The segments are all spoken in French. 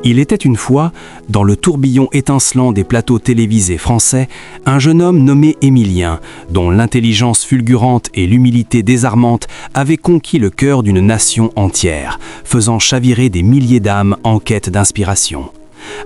Il était une fois, dans le tourbillon étincelant des plateaux télévisés français, un jeune homme nommé Émilien, dont l'intelligence fulgurante et l'humilité désarmante avaient conquis le cœur d'une nation entière, faisant chavirer des milliers d'âmes en quête d'inspiration.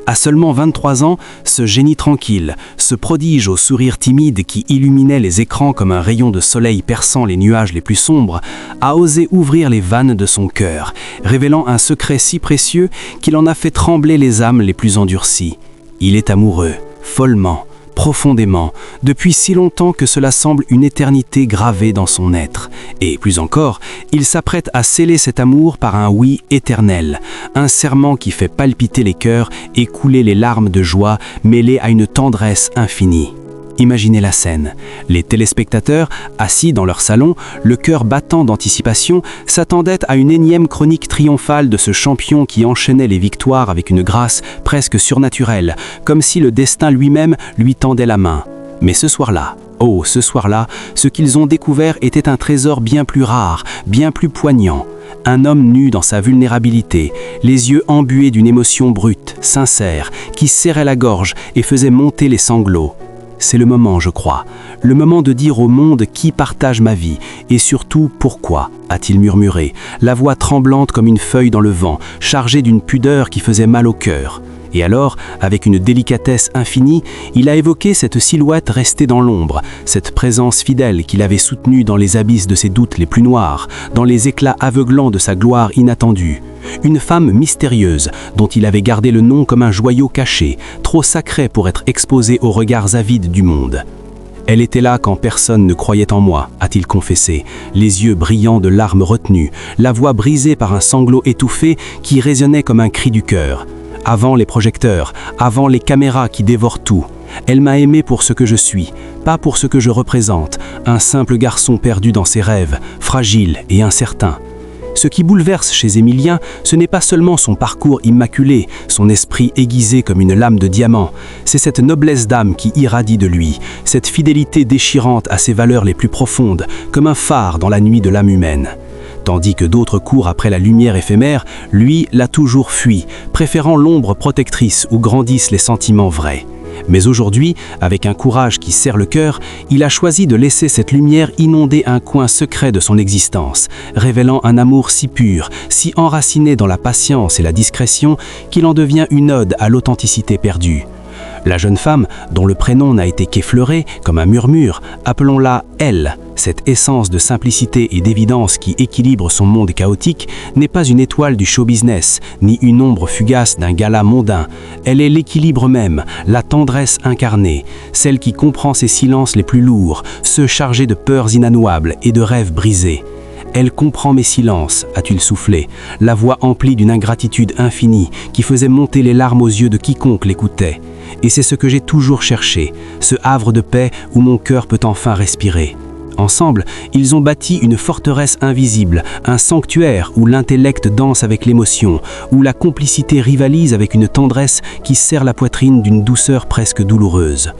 À seulement 23 ans, ce génie tranquille, ce prodige au sourire timide qui illuminait les écrans comme un rayon de soleil perçant les nuages les plus sombres, a osé ouvrir les vannes de son cœur, révélant un secret si précieux qu'il en a fait trembler les âmes les plus endurcies. Il est amoureux, follement, profondément, depuis si longtemps que cela semble une éternité gravée dans son être. Et plus encore, il s'apprête à sceller cet amour par un oui éternel, un serment qui fait palpiter les cœurs et couler les larmes de joie mêlées à une tendresse infinie. Imaginez la scène. Les téléspectateurs, assis dans leur salon, le cœur battant d'anticipation, s'attendaient à une énième chronique triomphale de ce champion qui enchaînait les victoires avec une grâce presque surnaturelle, comme si le destin lui-même lui tendait la main. Mais ce soir-là, ce qu'ils ont découvert était un trésor bien plus rare, bien plus poignant. Un homme nu dans sa vulnérabilité, les yeux embués d'une émotion brute, sincère, qui serrait la gorge et faisait monter les sanglots. C'est le moment, je crois, le moment de dire au monde qui partage ma vie et surtout pourquoi, a-t-il murmuré, la voix tremblante comme une feuille dans le vent, chargée d'une pudeur qui faisait mal au cœur. Et alors, avec une délicatesse infinie, il a évoqué cette silhouette restée dans l'ombre, cette présence fidèle qu'il avait soutenue dans les abysses de ses doutes les plus noirs, dans les éclats aveuglants de sa gloire inattendue. Une femme mystérieuse, dont il avait gardé le nom comme un joyau caché, trop sacré pour être exposé aux regards avides du monde. Elle était là quand personne ne croyait en moi, a-t-il confessé, les yeux brillants de larmes retenues, la voix brisée par un sanglot étouffé qui résonnait comme un cri du cœur. Avant les projecteurs, avant les caméras qui dévorent tout, elle m'a aimé pour ce que je suis, pas pour ce que je représente, un simple garçon perdu dans ses rêves, fragile et incertain. Ce qui bouleverse chez Émilien, ce n'est pas seulement son parcours immaculé, son esprit aiguisé comme une lame de diamant, c'est cette noblesse d'âme qui irradie de lui, cette fidélité déchirante à ses valeurs les plus profondes, comme un phare dans la nuit de l'âme humaine. Tandis que d'autres courent après la lumière éphémère, lui l'a toujours fui, préférant l'ombre protectrice où grandissent les sentiments vrais. Mais aujourd'hui, avec un courage qui serre le cœur, il a choisi de laisser cette lumière inonder un coin secret de son existence, révélant un amour si pur, si enraciné dans la patience et la discrétion, qu'il en devient une ode à l'authenticité perdue. La jeune femme, dont le prénom n'a été qu'effleuré, comme un murmure, appelons-la elle. Cette essence de simplicité et d'évidence qui équilibre son monde chaotique n'est pas une étoile du show business, ni une ombre fugace d'un gala mondain. Elle est l'équilibre même, la tendresse incarnée, celle qui comprend ses silences les plus lourds, ceux chargés de peurs inanouables et de rêves brisés. Elle comprend mes silences, a-t-il soufflé, la voix emplie d'une ingratitude infinie qui faisait monter les larmes aux yeux de quiconque l'écoutait. Et c'est ce que j'ai toujours cherché, ce havre de paix où mon cœur peut enfin respirer. Ensemble, ils ont bâti une forteresse invisible, un sanctuaire où l'intellect danse avec l'émotion, où la complicité rivalise avec une tendresse qui serre la poitrine d'une douceur presque douloureuse.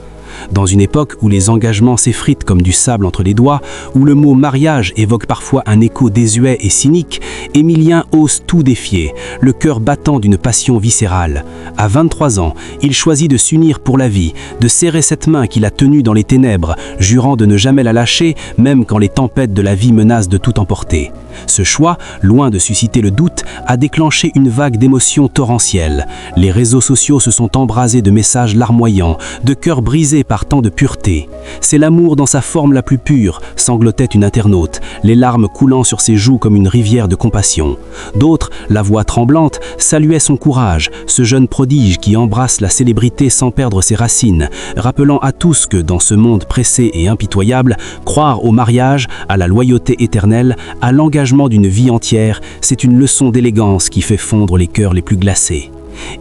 Dans une époque où les engagements s'effritent comme du sable entre les doigts, où le mot mariage évoque parfois un écho désuet et cynique, Émilien ose tout défier, le cœur battant d'une passion viscérale. À 23 ans, il choisit de s'unir pour la vie, de serrer cette main qu'il a tenue dans les ténèbres, jurant de ne jamais la lâcher, même quand les tempêtes de la vie menacent de tout emporter. Ce choix, loin de susciter le doute, a déclenché une vague d'émotions torrentielles. Les réseaux sociaux se sont embrasés de messages larmoyants, de cœurs brisés par tant de pureté. C'est l'amour dans sa forme la plus pure, sanglotait une internaute, les larmes coulant sur ses joues comme une rivière de compassion. D'autres, la voix tremblante, saluaient son courage, ce jeune prodige qui embrasse la célébrité sans perdre ses racines, rappelant à tous que dans ce monde pressé et impitoyable, croire au mariage, à la loyauté éternelle, à l'engagement d'une vie entière, c'est une leçon d'élégance qui fait fondre les cœurs les plus glacés.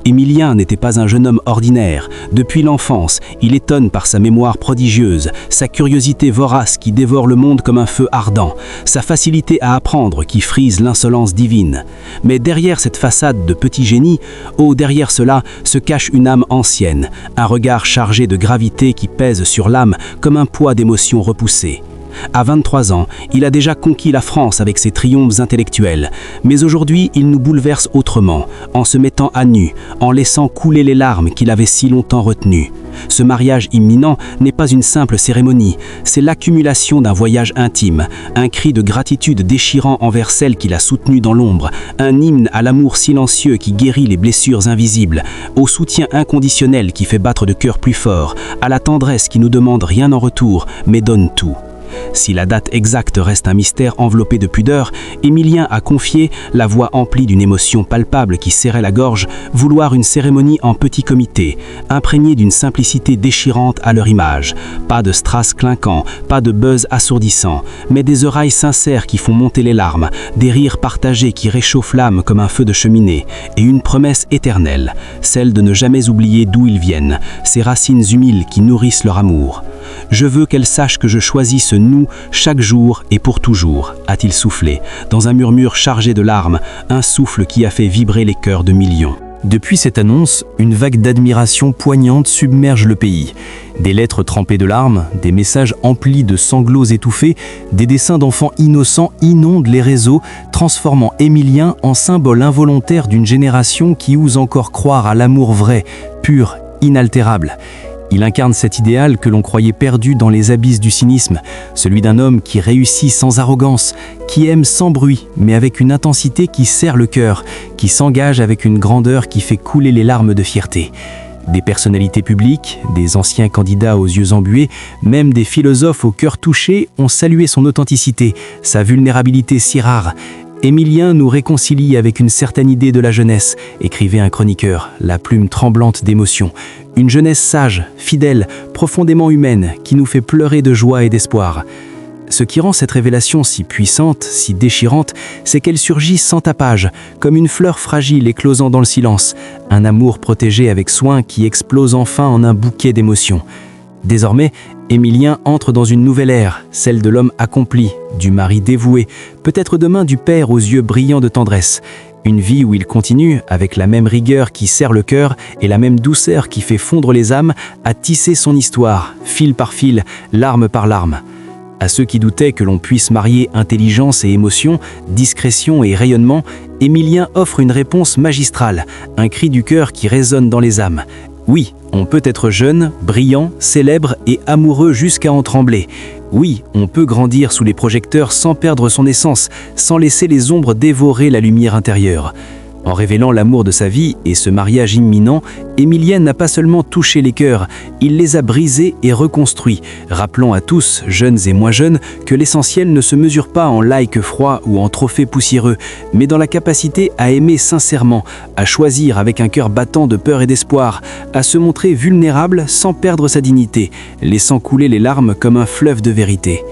Émilien n'était pas un jeune homme ordinaire. Depuis l'enfance, il étonne par sa mémoire prodigieuse, sa curiosité vorace qui dévore le monde comme un feu ardent, sa facilité à apprendre qui frise l'insolence divine. Mais derrière cette façade de petit génie, derrière cela se cache une âme ancienne, un regard chargé de gravité qui pèse sur l'âme comme un poids d'émotions repoussées. À 23 ans, il a déjà conquis la France avec ses triomphes intellectuels. Mais aujourd'hui, il nous bouleverse autrement, en se mettant à nu, en laissant couler les larmes qu'il avait si longtemps retenues. Ce mariage imminent n'est pas une simple cérémonie, c'est l'accumulation d'un voyage intime, un cri de gratitude déchirant envers celle qui l'a soutenu dans l'ombre, un hymne à l'amour silencieux qui guérit les blessures invisibles, au soutien inconditionnel qui fait battre de cœur plus fort, à la tendresse qui nous demande rien en retour, mais donne tout. Si la date exacte reste un mystère enveloppé de pudeur, Émilien a confié, la voix emplie d'une émotion palpable qui serrait la gorge, vouloir une cérémonie en petit comité, imprégnée d'une simplicité déchirante à leur image. Pas de strass clinquant, pas de buzz assourdissant, mais des oreilles sincères qui font monter les larmes, des rires partagés qui réchauffent l'âme comme un feu de cheminée, et une promesse éternelle, celle de ne jamais oublier d'où ils viennent, ces racines humiles qui nourrissent leur amour. « Je veux qu'elle sache que je choisis ce nous chaque jour et pour toujours », a-t-il soufflé, dans un murmure chargé de larmes, un souffle qui a fait vibrer les cœurs de millions. Depuis cette annonce, une vague d'admiration poignante submerge le pays. Des lettres trempées de larmes, des messages emplis de sanglots étouffés, des dessins d'enfants innocents inondent les réseaux, transformant Émilien en symbole involontaire d'une génération qui ose encore croire à l'amour vrai, pur, inaltérable. Il incarne cet idéal que l'on croyait perdu dans les abysses du cynisme, celui d'un homme qui réussit sans arrogance, qui aime sans bruit, mais avec une intensité qui serre le cœur, qui s'engage avec une grandeur qui fait couler les larmes de fierté. Des personnalités publiques, des anciens candidats aux yeux embués, même des philosophes au cœur touché ont salué son authenticité, sa vulnérabilité si rare. Émilien nous réconcilie avec une certaine idée de la jeunesse, écrivait un chroniqueur, la plume tremblante d'émotion. Une jeunesse sage, fidèle, profondément humaine, qui nous fait pleurer de joie et d'espoir. Ce qui rend cette révélation si puissante, si déchirante, c'est qu'elle surgit sans tapage, comme une fleur fragile éclosant dans le silence, un amour protégé avec soin qui explose enfin en un bouquet d'émotions. Désormais, Émilien entre dans une nouvelle ère, celle de l'homme accompli, du mari dévoué, peut-être demain du père aux yeux brillants de tendresse. Une vie où il continue, avec la même rigueur qui serre le cœur et la même douceur qui fait fondre les âmes, à tisser son histoire, fil par fil, larme par larme. À ceux qui doutaient que l'on puisse marier intelligence et émotion, discrétion et rayonnement, Émilien offre une réponse magistrale, un cri du cœur qui résonne dans les âmes. Oui, on peut être jeune, brillant, célèbre et amoureux jusqu'à en trembler. Oui, on peut grandir sous les projecteurs sans perdre son essence, sans laisser les ombres dévorer la lumière intérieure. En révélant l'amour de sa vie et ce mariage imminent, Émilien n'a pas seulement touché les cœurs, il les a brisés et reconstruits, rappelant à tous, jeunes et moins jeunes, que l'essentiel ne se mesure pas en likes froids ou en trophées poussiéreux, mais dans la capacité à aimer sincèrement, à choisir avec un cœur battant de peur et d'espoir, à se montrer vulnérable sans perdre sa dignité, laissant couler les larmes comme un fleuve de vérité.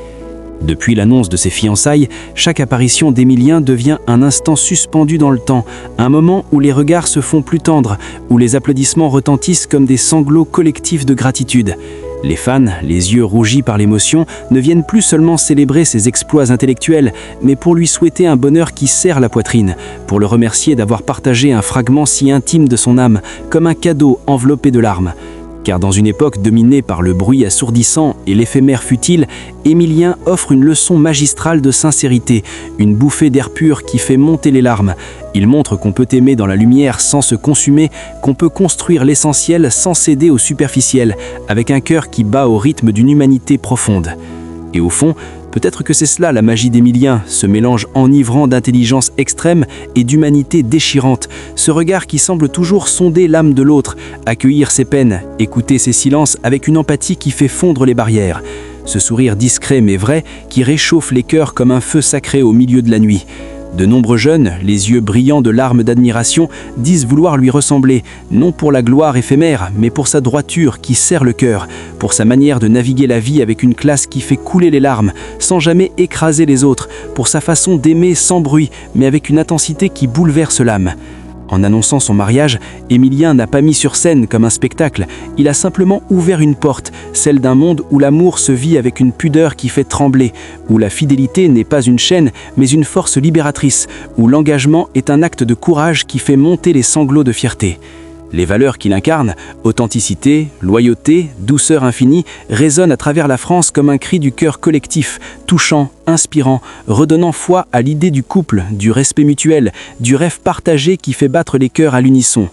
Depuis l'annonce de ses fiançailles, chaque apparition d'Émilien devient un instant suspendu dans le temps, un moment où les regards se font plus tendres, où les applaudissements retentissent comme des sanglots collectifs de gratitude. Les fans, les yeux rougis par l'émotion, ne viennent plus seulement célébrer ses exploits intellectuels, mais pour lui souhaiter un bonheur qui serre la poitrine, pour le remercier d'avoir partagé un fragment si intime de son âme, comme un cadeau enveloppé de larmes. Car dans une époque dominée par le bruit assourdissant et l'éphémère futile, Émilien offre une leçon magistrale de sincérité, une bouffée d'air pur qui fait monter les larmes. Il montre qu'on peut aimer dans la lumière sans se consumer, qu'on peut construire l'essentiel sans céder au superficiel, avec un cœur qui bat au rythme d'une humanité profonde. Et au fond, peut-être que c'est cela la magie d'Émilien, ce mélange enivrant d'intelligence extrême et d'humanité déchirante, ce regard qui semble toujours sonder l'âme de l'autre, accueillir ses peines, écouter ses silences avec une empathie qui fait fondre les barrières, ce sourire discret mais vrai qui réchauffe les cœurs comme un feu sacré au milieu de la nuit. De nombreux jeunes, les yeux brillants de larmes d'admiration, disent vouloir lui ressembler, non pour la gloire éphémère, mais pour sa droiture qui serre le cœur, pour sa manière de naviguer la vie avec une classe qui fait couler les larmes, sans jamais écraser les autres, pour sa façon d'aimer sans bruit, mais avec une intensité qui bouleverse l'âme. En annonçant son mariage, Émilien n'a pas mis sur scène comme un spectacle, il a simplement ouvert une porte, celle d'un monde où l'amour se vit avec une pudeur qui fait trembler, où la fidélité n'est pas une chaîne, mais une force libératrice, où l'engagement est un acte de courage qui fait monter les sanglots de fierté. Les valeurs qu'il incarne, authenticité, loyauté, douceur infinie, résonnent à travers la France comme un cri du cœur collectif, touchant, inspirant, redonnant foi à l'idée du couple, du respect mutuel, du rêve partagé qui fait battre les cœurs à l'unisson.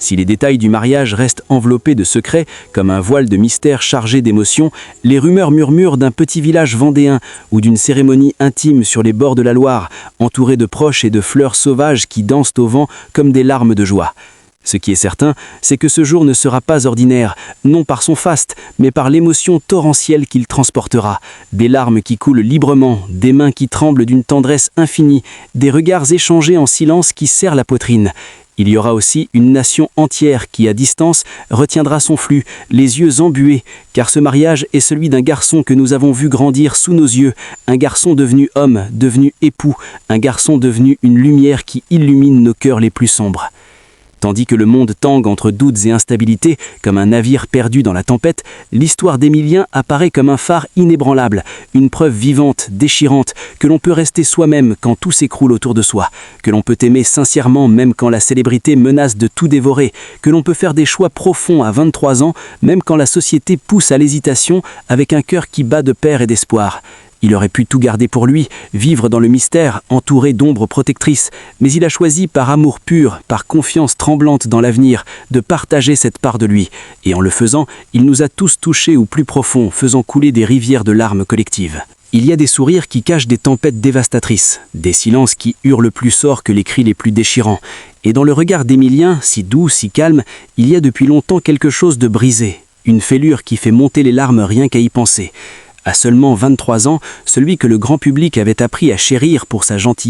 Si les détails du mariage restent enveloppés de secrets, comme un voile de mystère chargé d'émotions, les rumeurs murmurent d'un petit village vendéen ou d'une cérémonie intime sur les bords de la Loire, entourée de proches et de fleurs sauvages qui dansent au vent comme des larmes de joie. Ce qui est certain, c'est que ce jour ne sera pas ordinaire, non par son faste, mais par l'émotion torrentielle qu'il transportera. Des larmes qui coulent librement, des mains qui tremblent d'une tendresse infinie, des regards échangés en silence qui serrent la poitrine. Il y aura aussi une nation entière qui, à distance, retiendra son flux, les yeux embués, car ce mariage est celui d'un garçon que nous avons vu grandir sous nos yeux, un garçon devenu homme, devenu époux, un garçon devenu une lumière qui illumine nos cœurs les plus sombres. Tandis que le monde tangue entre doutes et instabilités, comme un navire perdu dans la tempête, l'histoire d'Émilien apparaît comme un phare inébranlable, une preuve vivante, déchirante, que l'on peut rester soi-même quand tout s'écroule autour de soi, que l'on peut aimer sincèrement même quand la célébrité menace de tout dévorer, que l'on peut faire des choix profonds à 23 ans, même quand la société pousse à l'hésitation, avec un cœur qui bat de peur et d'espoir. Il aurait pu tout garder pour lui, vivre dans le mystère, entouré d'ombres protectrices, mais il a choisi par amour pur, par confiance tremblante dans l'avenir, de partager cette part de lui. Et en le faisant, il nous a tous touchés au plus profond, faisant couler des rivières de larmes collectives. Il y a des sourires qui cachent des tempêtes dévastatrices, des silences qui hurlent plus fort que les cris les plus déchirants. Et dans le regard d'Émilien, si doux, si calme, il y a depuis longtemps quelque chose de brisé, une fêlure qui fait monter les larmes rien qu'à y penser. À seulement 23 ans, celui que le grand public avait appris à chérir pour sa gentillesse